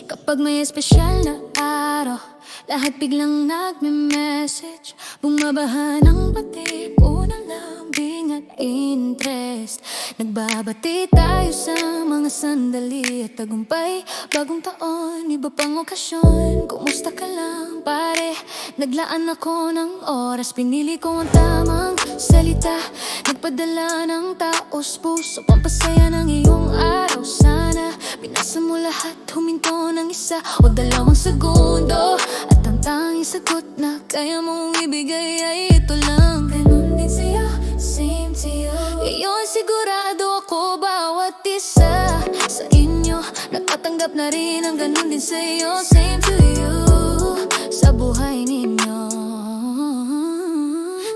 Kapag may espesyal na araw, lahat biglang nagme-message. Bumabaha ng pati, unang lambing at interest. Nagbabati tayo sa mga sandali at tagumpay. Bagong taon, iba pang okasyon. Kumusta ka lang pare? Naglaan ako ng oras, pinili ko ang tamang salita. Nagpadala ng taos puso, pampasaya ng iyong araw. Sana binasa mo lahat, huminto ng isa o dalawang segundo. At ang tanging sagot na kaya mong ibigay ay ito lang. Ganun din sa'yo, same to you. Ngayon sigurado ako bawat isa sa inyo nakatanggap na rin ang ganun din sa'yo, same to you. Sa buhay ninyo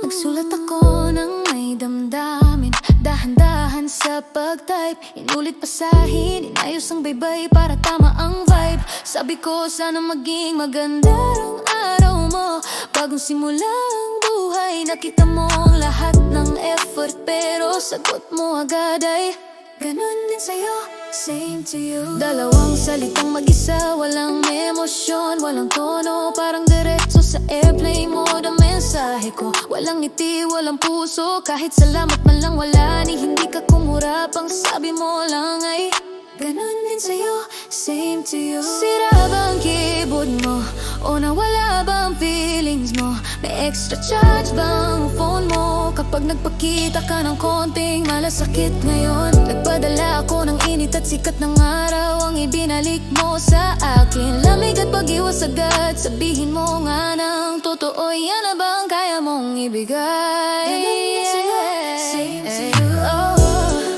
nagsulat ako ng may damdamin, dahan-dahan sa pag-type. Inulit pasahin, inayos ang baybay para tama ang vibe. Sabi ko sana maging maganda ang araw mo. Bagong simula ang buhay, nakita mo ang lahat ng effort. Pero sagot mo agad ay ganun din sa'yo, same to you. Dalawang salitang mag-isa, walang emosyon, walang tono, parang diretso sa airplane mode ang mensahe ko. Walang ngiti, walang puso, kahit salamat man lang wala ni hindi ka kumurap. Ang sabi mo lang ay ganun din sa'yo, same to you. Sira ba ang keyboard mo? O nawala ba ang feelings mo? May extra charge ba ang phone mo? Kapag nagpakita ka ng konting malasakit ngayon, nagpadala ako ng init at sikat ng araw. Ang ibinalik mo sa akin, lamig at pag-iwas agad. Sabihin mo nga ng totoo, yan na ba ang kaya mong ibigay? Ganun din sa'yo, same to you.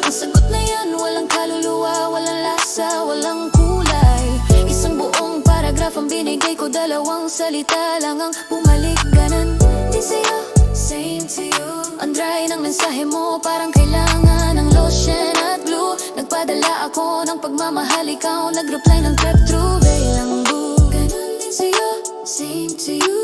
Ang sagot na yan, walang kaluluwa, walang lasa, walang kulay. Isang buong paragraph ang binigay ko, dalawang salita lang ang bumalik. Ganun din sa'yo, same to you. Ang dry ng mensahe mo, parang kailangan ng lotion at glue. Nagpadala ako ng pagmamahal, ikaw nag-reply ng crepe through lang boo. Ganun din sa'yo, same to you.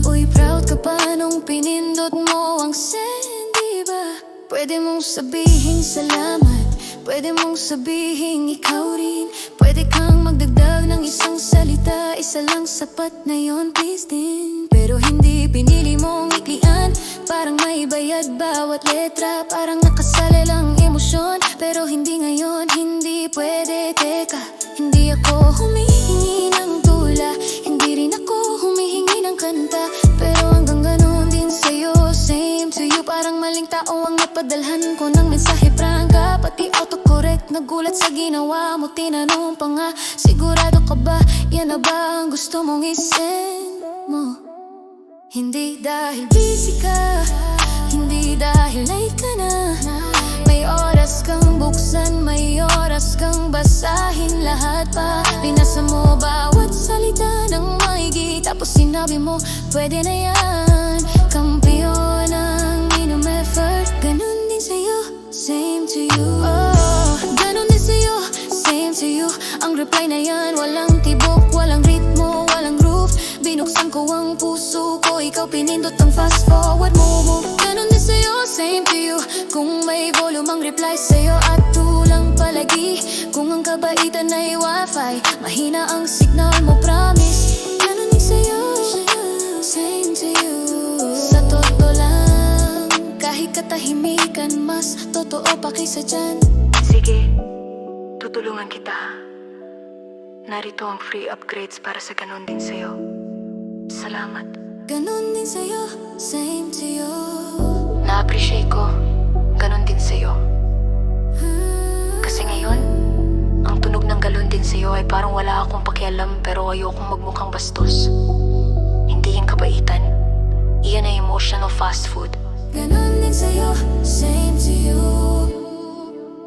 Uy, proud ka pa nung pinindot mo ang send, diba? Pwede mong sabihin salamat, pwede mong sabihin ikaw rin. Pwede kang magdagdag ng isang salita, isa lang sapat na yon, please din. Pero hindi pinili mong iklian, parang may bayad bawat letra. Parang nakasali lang emosyon, pero hindi ngayon, hindi pwede. Teka, hindi ako humihingi ng tula, hindi rin ako humihingi ng kanta. Pero hanggang ganun din sa'yo, same to you. Parang maling tao ang napadalhan ko ng mensahe prangka, pati autocorrect. Nagulat sa ginawa mo, tinanong pa nga, sigurado ka ba, yan na ba ang gusto mong isend mo? Hindi dahil busy ka, hindi dahil late ka na. May oras kang buksan, may oras kang basahin lahat pa. Binasa mo bawat salita ng maigi, tapos sinabi mo, pwede na yan. Kampiyon ang inom effort. Ganun din sa'yo, same to you. Ganun din sa'yo, same to you. Ang reply na yan, walang tibok, walang ritmo, walang groove. Binuksan ko ang puso ko, ikaw pinindot ang fast forward move. Ganun din sa'yo, same to you. Kung may volume ang reply sa'yo at tulang palagi. Kung ang kabaitan ay wifi, mahina ang signal mo, promise. Ganun din sa'yo, same to you. Sa totoo lang, kahit katahimikan, mas totoo pa kaysa dyan. Sige, tutulungan kita. Narito ang free upgrades para sa ganun din sa'yo. Salamat. Ganun din sa'yo, same to you. Na-appreciate ko, ganun din sa'yo. Kasi ngayon, ang tunog ng galon din sa'yo ay parang wala akong pakialam, pero ayokong magmukhang bastos. Hindi yung kabaitan, iyan ay emotional fast food. Ganun din sa'yo, same to you.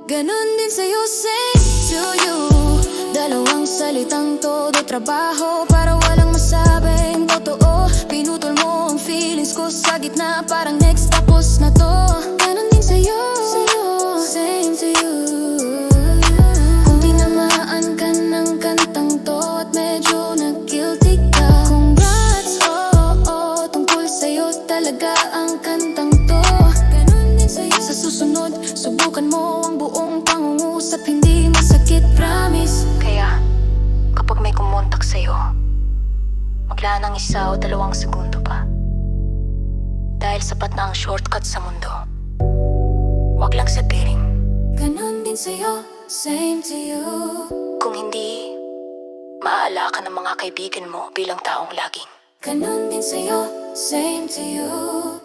Ganun din sa'yo, same to you. Dalawang salitang todo trabaho para walang masabing totoo. Pinutol mo ang feelings ko sa gitna, parang next tapos na to. Ganun din sa'yo, same to you. Kung tinamaan ka ng kantang to at medyo nag-guilty ka, congrats, tungkol sa'yo talaga ang kantang to. Ganun din sa'yo. Sa susunod, subukan mo ang buong pangungusap, hindi masakit, promise. Kaya, kumakontak sa'yo. Maglaan ng 1 o 2 segundo pa. Dahil sapat na ang shortcut sa mundo. Huwag lang sa piling. Ganon din sa'yo, same to you. Kung hindi, maaala ka ng mga kaibigan mo bilang taong laging Ganon din sa'yo, same to you.